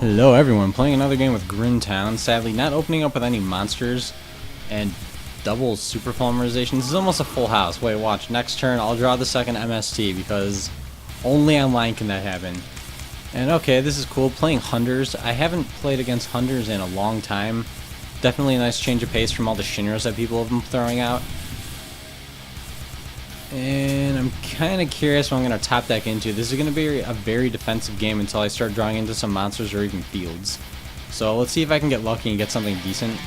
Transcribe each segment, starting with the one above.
Hello everyone, playing another game with Grintown, sadly not opening up with any monsters and double super polymerization. This is almost a full house. Wait, watch, next turn I'll draw the second MST because only online can that happen. And okay, this is cool, playing Hunders. I haven't played against Hunders in a long time. Definitely a nice change of pace from all the Shinners that people have been throwing out. And I'm kind of curious what I'm going to top deck into. This is going to be a very defensive game until I start drawing into some monsters or even fields. So let's see if I can get lucky and get something decent.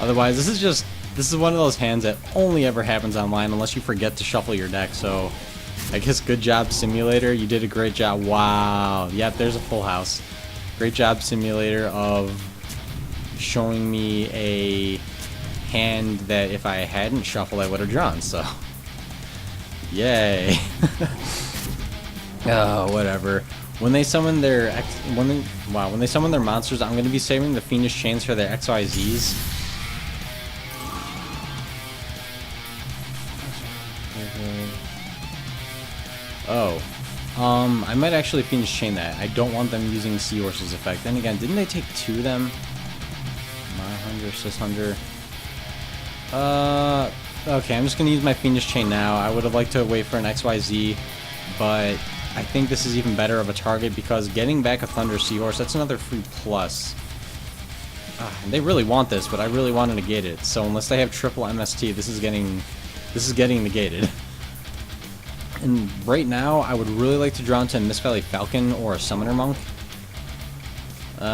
Otherwise, this is one of those hands that only ever happens online unless you forget to shuffle your deck. So I guess good job, Simulator. You did a great job. Wow. Yep, there's a full house. Great job, Simulator, of showing me a hand that if I hadn't shuffled, I would have drawn. So yay. Oh, whatever. When they summon their when they summon their monsters, I'm going to be saving the Fiendish Chains for their XYZs. Oh. I might actually Fiendish Chain that. I don't want them using Seahorse's effect. Then again, didn't they take two of them? My Hunder, Sis Hunder. Okay, I'm just going to use my Fiendish Chain now. I would have liked to wait for an XYZ, but I think this is even better of a target because getting back a Thunder Seahorse, that's another free plus. They really want this, but I really want to negate it. So unless they have triple MST, this is getting negated. And right now, I would really like to draw into a Mist Valley Falcon or a Summoner Monk.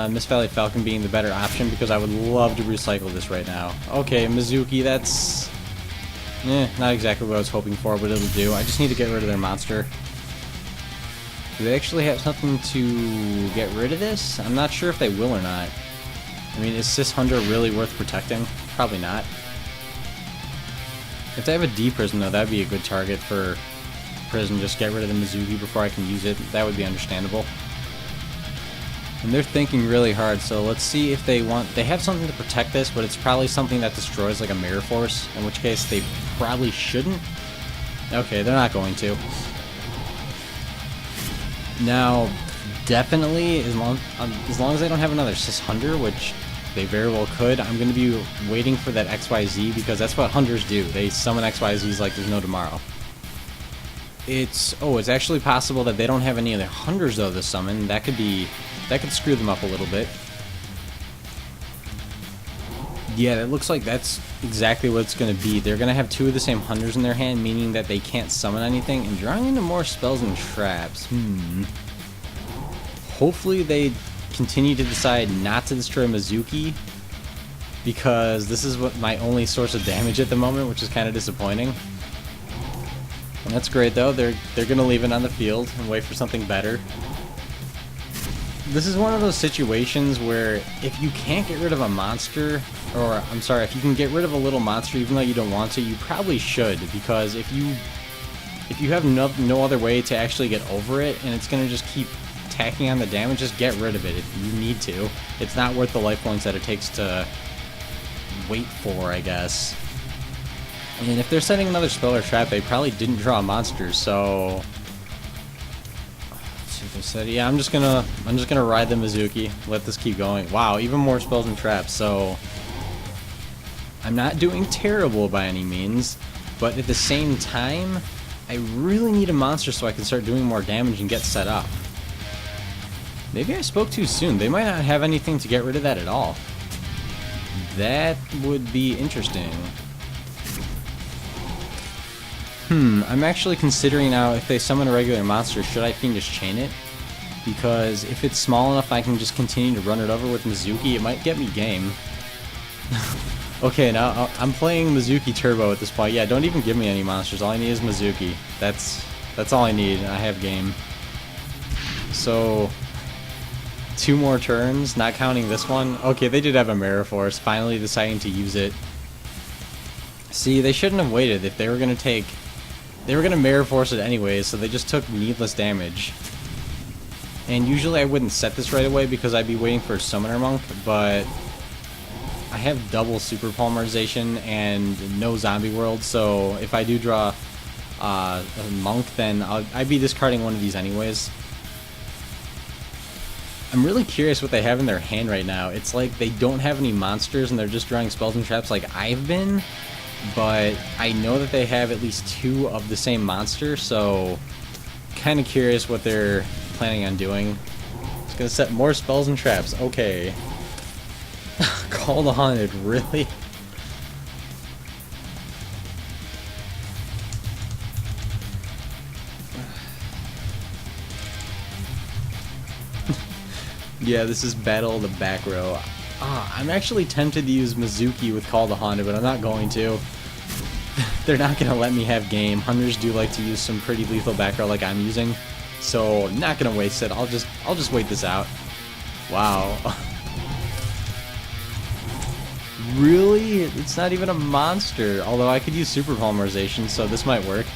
Mist Valley Falcon being the better option because I would love to recycle this right now. Okay, Mizuki, that's not exactly what I was hoping for, but it'll do. I just need to get rid of their monster. Do they actually have something to get rid of this? I'm not sure if they will or not. I mean, is Sis Hunder really worth protecting? Probably not. If they have a D Prison, though, that'd be a good target for Prison. Just get rid of the Mizuki before I can use it. That would be understandable. And they're thinking really hard, so let's see if they have something to protect this, but it's probably something that destroys like a Mirror Force, in which case they probably shouldn't. Okay, they're not going to. Now, definitely, as long as they don't have another Sis Hunder, which they very well could, I'm going to be waiting for that XYZ, because that's what Hunters do. They summon XYZs like there's no tomorrow. It's actually possible that they don't have any other Hunters, though, to summon. That could screw them up a little bit. Yeah, it looks like that's exactly what it's going to be. They're going to have two of the same Hunters in their hand, meaning that they can't summon anything, and drawing into more spells and traps. Hopefully they continue to decide not to destroy Mizuki, because this is my only source of damage at the moment, which is kind of disappointing. And that's great, though. They're going to leave it on the field and wait for something better. This is one of those situations where if you can't get rid of a monster, or I'm sorry, if you can get rid of a little monster even though you don't want to, you probably should, because if you have no other way to actually get over it and it's going to just keep tacking on the damage, just get rid of it if you need to. It's not worth the life points that it takes to wait for, I guess. And if they're setting another spell or trap, they probably didn't draw monsters, so they said, yeah, I'm just gonna ride the Mizuki, let this keep going. Wow, even more spells and traps, so I'm not doing terrible by any means, but at the same time, I really need a monster so I can start doing more damage and get set up. Maybe I spoke too soon. They might not have anything to get rid of that at all. That would be interesting. I'm actually considering now, if they summon a regular monster, should I Fiendish Chain it? Because if it's small enough I can just continue to run it over with Mizuki, it might get me game. Okay, now I'm playing Mizuki Turbo at this point. Yeah, don't even give me any monsters. All I need is Mizuki. That's all I need. I have game. So, 2 more turns, not counting this one. Okay, they did have a Mirror Force, finally deciding to use it. See, they shouldn't have waited. If they were going to Mirror Force it anyways, so they just took needless damage. And usually I wouldn't set this right away because I'd be waiting for a Summoner Monk, but I have double Super Polymerization and no Zombie World, so if I do draw a Monk, then I'd be discarding one of these anyways. I'm really curious what they have in their hand right now. It's like they don't have any monsters and they're just drawing spells and traps like I've been. But I know that they have at least 2 of the same monster, so kind of curious what they're planning on doing. Just gonna set more spells and traps. Okay. Call the Haunted, really? Yeah, this is Battle of the Back Row. I'm actually tempted to use Mizuki with Call the Haunted, but I'm not going to. They're not gonna let me have game. Hunters do like to use some pretty lethal back row like I'm using, so not gonna waste it. I'll just wait this out. Wow. Really? It's not even a monster. Although I could use super polymerization, so this might work.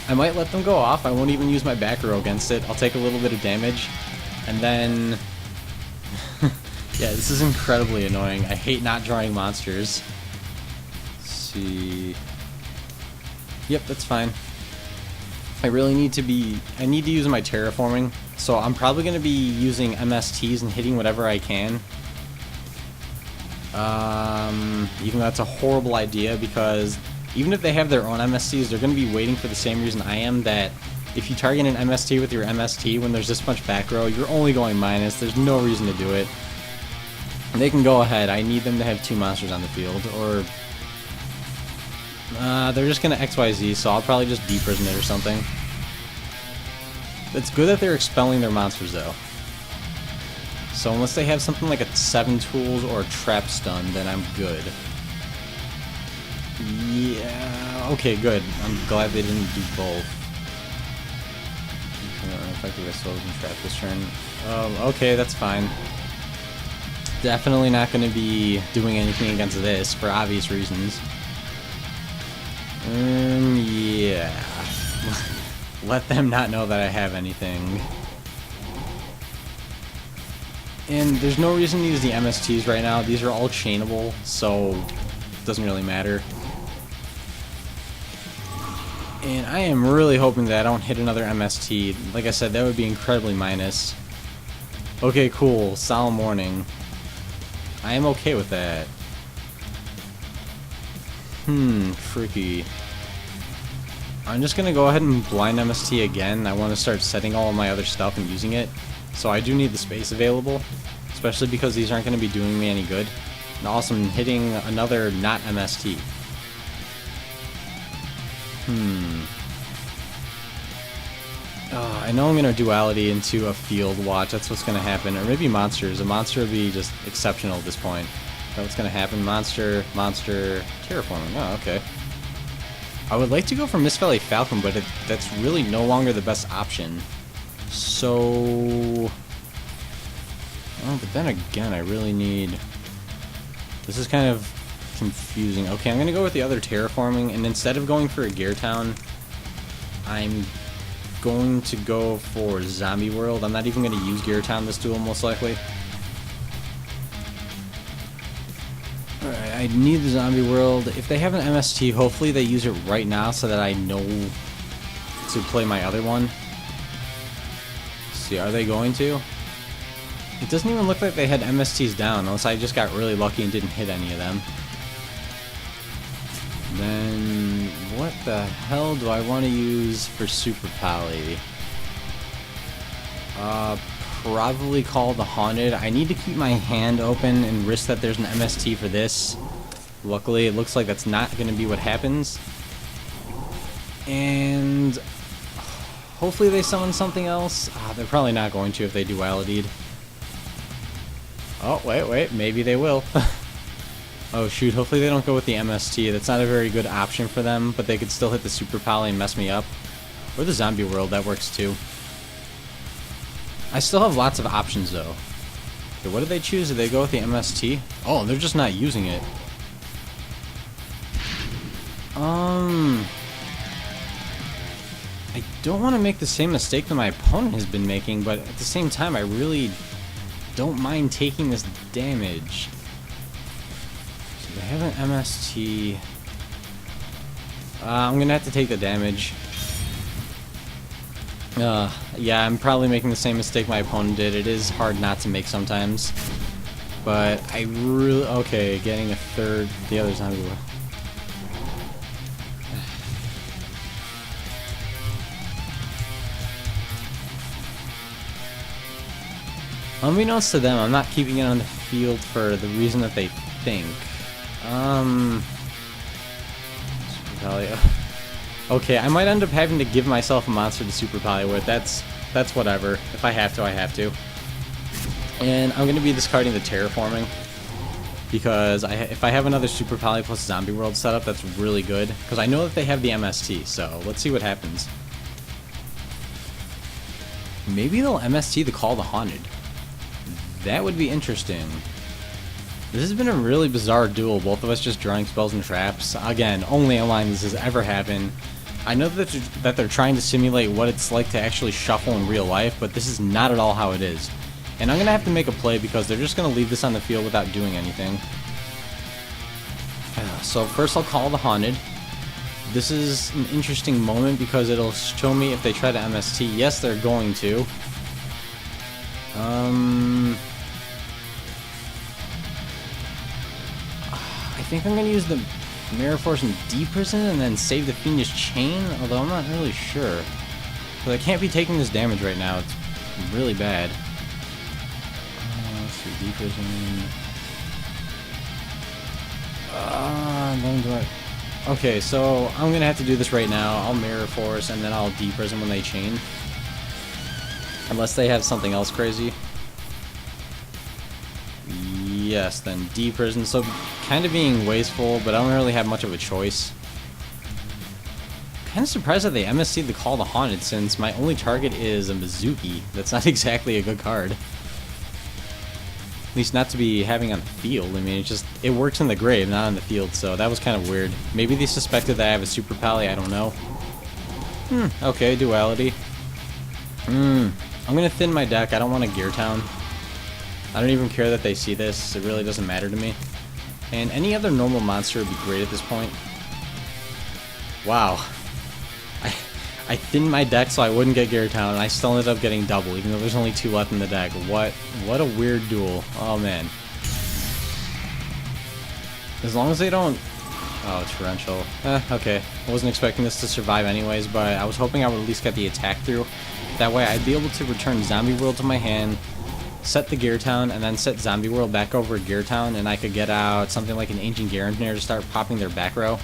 I might let them go off. I won't even use my back row against it. I'll take a little bit of damage. And then... yeah, this is incredibly annoying. I hate not drawing monsters. Let's see... Yep, that's fine. I really need to be... I need to use my terraforming. So I'm probably going to be using MSTs and hitting whatever I can. Even though that's a horrible idea, because even if they have their own MSTs, they're going to be waiting for the same reason I am, that if you target an MST with your MST when there's this much back row, you're only going minus. There's no reason to do it. And they can go ahead. I need them to have 2 monsters on the field, or... they're just going to XYZ, so I'll probably just deprison it or something. It's good that they're expelling their monsters, though. So unless they have something like a 7 tools or a trap stun, then I'm good. Yeah, okay, good. I'm glad they didn't do both. Effective expels and trap this turn. Okay, that's fine. Definitely not going to be doing anything against this for obvious reasons. Yeah. Let them not know that I have anything. And there's no reason to use the MSTs right now. These are all chainable, so it doesn't really matter. And I am really hoping that I don't hit another MST. Like I said, that would be incredibly minus. Okay, cool. Solemn warning. I am okay with that. Tricky. I'm just gonna go ahead and blind MST again. I want to start setting all of my other stuff and using it. So I do need the space available, especially because these aren't going to be doing me any good. And also I'm hitting another not MST. I know I'm going to duality into a field watch. That's what's going to happen. Or maybe monsters. A monster would be just exceptional at this point. That's what's going to happen. Monster, terraforming. Oh, okay. I would like to go for Mist Valley Falcon, but that's really no longer the best option. So... oh, but then again, I really need... this is kind of confusing. Okay, I'm going to go with the other terraforming, and instead of going for a Gear Town, I'm going to go for Zombie World. I'm not even going to use Gear Town this duel, most likely. Alright, I need the Zombie World. If they have an MST, hopefully they use it right now so that I know to play my other one. See, are they going to? It doesn't even look like they had MSTs down, unless I just got really lucky and didn't hit any of them. Then, what the hell do I want to use for Super Poly? Probably Call the Haunted. I need to keep my hand open and risk that there's an MST for this. Luckily, it looks like that's not going to be what happens. And... hopefully they summon something else. They're probably not going to if they duality'd. Oh, wait, maybe they will. Oh shoot, hopefully they don't go with the MST. That's not a very good option for them, but they could still hit the Super Poly and mess me up. Or the Zombie World, that works too. I still have lots of options though. Okay, what did they choose? Did they go with the MST? Oh, they're just not using it. I don't want to make the same mistake that my opponent has been making, but at the same time, I really don't mind taking this damage. So they have an MST. I'm going to have to take the damage. Yeah, I'm probably making the same mistake my opponent did. It is hard not to make sometimes. But I really... Okay, getting a third... The other's not good. Unbeknownst to them, I'm not keeping it on the field for the reason that they think. Super Pally. Okay, I might end up having to give myself a monster to Super Pally with. That's whatever. If I have to, I have to. And I'm going to be discarding the Terraforming. Because if I have another Super Pally plus Zombie World setup, that's really good. Because I know that they have the MST, so let's see what happens. Maybe they'll MST the Call the Haunted. That would be interesting. This has been a really bizarre duel, both of us just drawing spells and traps. Again, only online this has ever happened. I know that they're trying to simulate what it's like to actually shuffle in real life, but this is not at all how it is. And I'm going to have to make a play because they're just going to leave this on the field without doing anything. So first I'll Call the Haunted. This is an interesting moment because it'll show me if they try to MST. Yes, they're going to. I think I'm going to use the Mirror Force and D-Prison and then save the Fiendish Chain, although I'm not really sure. But I can't be taking this damage right now, it's really bad. Let's see, D-Prison... Okay, so I'm going to have to do this right now. I'll Mirror Force and then I'll D-Prison when they chain. Unless they have something else crazy. Yes, then D-Prison. So kind of being wasteful, but I don't really have much of a choice. Kind of surprised that they MSC'd the Call the Haunted since my only target is a Mizuki. That's not exactly a good card. At least not to be having on the field. I mean, it works in the grave, not on the field, so that was kind of weird. Maybe they suspected that I have a Super Pally, I don't know. Okay, Duality. I'm gonna thin my deck, I don't want a Gear Town. I don't even care that they see this, it really doesn't matter to me. And any other normal monster would be great at this point. Wow. I thinned my deck so I wouldn't get Gear Town, and I still ended up getting double, even though there's only 2 left in the deck. What a weird duel. Oh, man. As long as they don't... Oh, Torrential. Okay. I wasn't expecting this to survive anyways, but I was hoping I would at least get the attack through. That way I'd be able to return Zombie World to my hand, set the Gear Town, and then set Zombie World back over Gear Town, and I could get out something like an Ancient Gear Engineer to start popping their back row.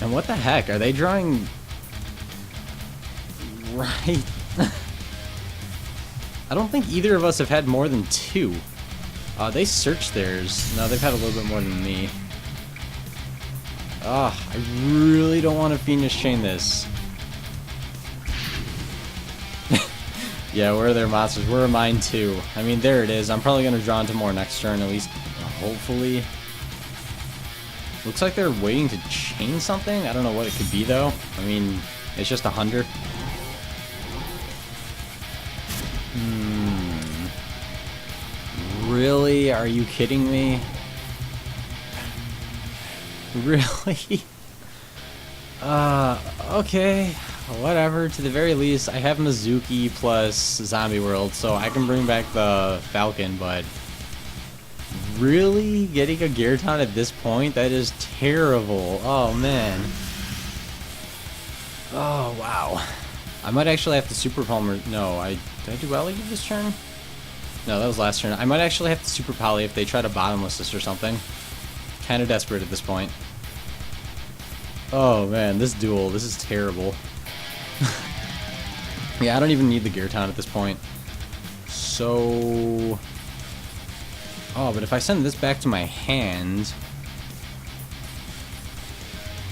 And what the heck? Are they drawing... Right. I don't think either of us have had more than 2. They searched theirs. No, they've had a little bit more than me. I really don't want to Fiendish Chain this. Yeah, where are their monsters? Where are mine too? I mean, there it is. I'm probably going to draw into more next turn, at least, hopefully. Looks like they're waiting to chain something. I don't know what it could be, though. I mean, it's just a Hunder. Really? Are you kidding me? Really? Okay. Whatever. To the very least, I have Mizuki plus Zombie World, so I can bring back the Falcon, but... Really? Getting a Gear Town at this point? That is terrible. Oh, man. Oh, wow. I might actually have to Super Palmer... No, did I do Duality this turn? No, that was last turn. I might actually have to Super Poly if they try to bottomless this or something. Kind of desperate at this point. Oh man, this duel, this is terrible. Yeah, I don't even need the Gear Town at this point. So... Oh, but if I send this back to my hand...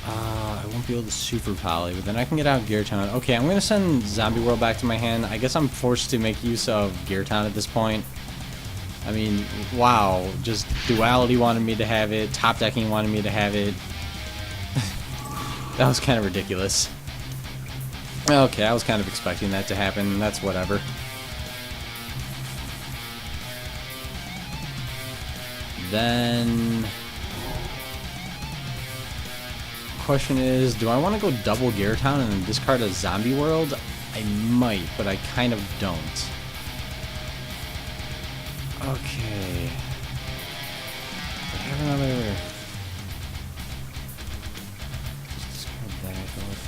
I won't be able to Super Poly, but then I can get out Gear Town. Okay, I'm going to send Zombie World back to my hand. I guess I'm forced to make use of Gear Town at this point. I mean, wow. Just Duality wanted me to have it. Top Decking wanted me to have it. That was kind of ridiculous. Okay, I was kind of expecting that to happen. That's whatever. Then... question is, do I want to go double Gear Town and then discard a Zombie World? I might, but I kind of don't. Okay. I have another... Just discard that, go with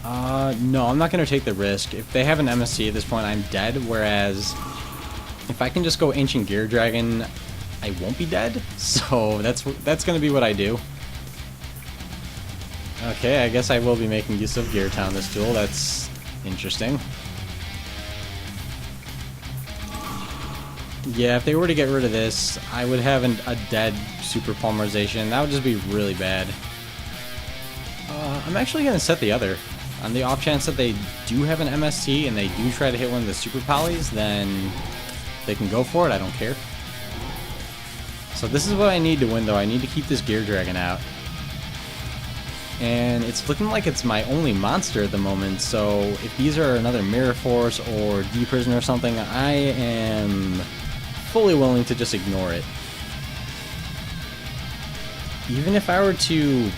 that. No, I'm not going to take the risk. If they have an MSC at this point, I'm dead, whereas if I can just go Ancient Gear Dragon, I won't be dead. So that's going to be what I do. Okay, I guess I will be making use of Gear Town this duel. That's interesting. Yeah, if they were to get rid of this, I would have a dead Super Polymerization. That would just be really bad. I'm actually going to set the other. On the off chance that they do have an MST and they do try to hit one of the Super Polys, then they can go for it. I don't care. So this is what I need to win, though. I need to keep this Gear Dragon out. And it's looking like it's my only monster at the moment, so if these are another Mirror Force or D-Prison or something, I am fully willing to just ignore it. Even if I were to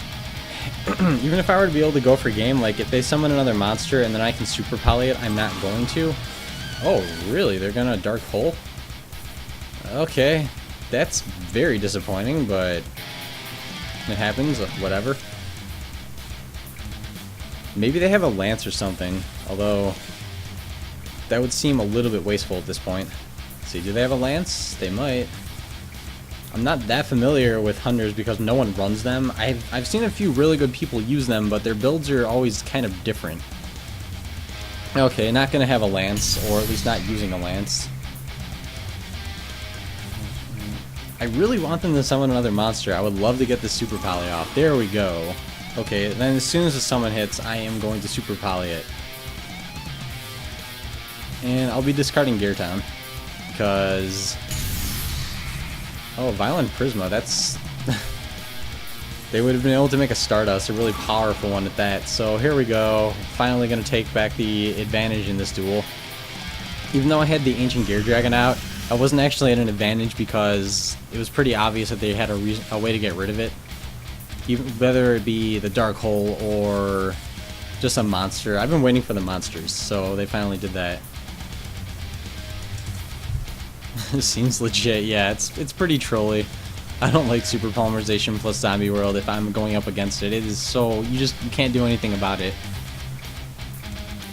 be able to go for game, like if they summon another monster and then I can Super Poly it, I'm not going to. Oh, really? They're gonna Dark Hole? Okay. That's very disappointing, but it happens, whatever. Maybe they have a Lance or something, although that would seem a little bit wasteful at this point. Let's see, do they have a Lance? They might. I'm not that familiar with Hunters because no one runs them. I've seen a few really good people use them, but their builds are always kind of different. Okay, not gonna have a Lance, or at least not using a Lance. I really want them to summon another monster. I would love to get the Super Poly off. There we go. Okay, then as soon as the summon hits, I am going to Super Poly it. And I'll be discarding Gear Town. Because... oh, Violent Prisma, that's... they would have been able to make a Stardust, a really powerful one at that. So here we go. Finally going to take back the advantage in this duel. Even though I had the Ancient Gear Dragon out, I wasn't actually at an advantage because it was pretty obvious that they had a way to get rid of it. Even, whether it be the Dark Hole or just a monster. I've been waiting for the monsters, so they finally did that. Seems legit, yeah, it's pretty trolly. I don't like Super Polymerization plus Zombie World if I'm going up against it. It is so, you can't do anything about it.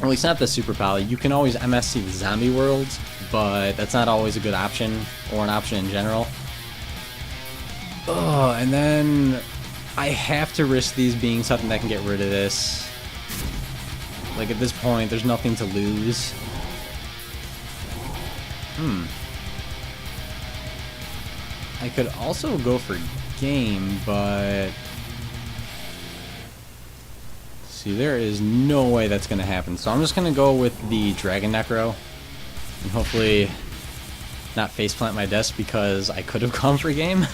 Or at least not the Super Poly. You can always MSC the Zombie World, but that's not always a good option, or an option in general. Oh, and then I have to risk these being something that can get rid of this. Like at this point, there's nothing to lose. I could also go for game, but... see, there is no way that's going to happen. So I'm just going to go with the Dragon Necro. And hopefully not faceplant my desk because I could have gone for game.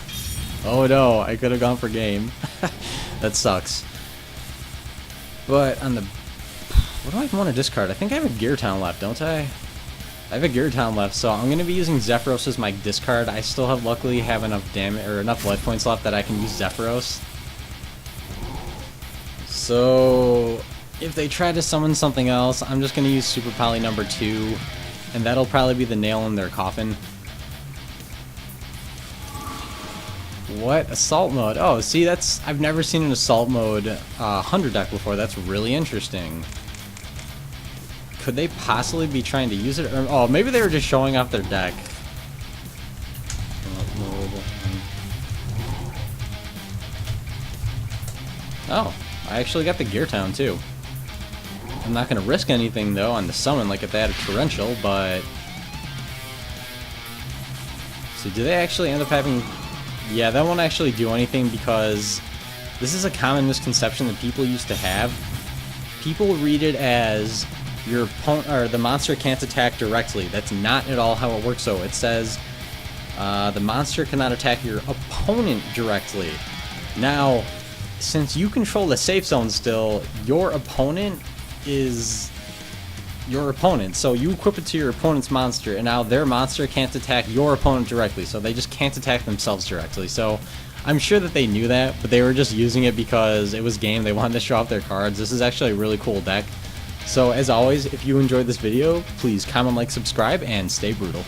Oh no, I could have gone for game. That sucks. But on the... what do I want to discard? I think I have a Gear Town left, don't I? I have a Gear Town left, so I'm going to be using Zephyros as my discard. I still have, luckily, have enough damage or enough life points left that I can use Zephyros. So if they try to summon something else, I'm just going to use Super Poly number 2, and that'll probably be the nail in their coffin. What? Assault mode? Oh, see, that's... I've never seen an assault mode Hunder deck before. That's really interesting. Could they possibly be trying to use it? Or, oh, maybe they were just showing off their deck. Oh, I actually got the Gear Town too. I'm not going to risk anything though on the summon, like if they had a Torrential, but... so do they actually end up having... yeah, that won't actually do anything because this is a common misconception that people used to have. People read it as your opponent, or the monster can't attack directly. That's not at all how it works though. It says the monster cannot attack your opponent directly. Now, since you control the safe zone still, your opponent is your opponent. So you equip it to your opponent's monster, and now their monster can't attack your opponent directly. So they just can't attack themselves directly. So I'm sure that they knew that, but they were just using it because it was game. They wanted to show off their cards. This is actually a really cool deck. So as always, if you enjoyed this video, please comment, like, subscribe, and stay brutal.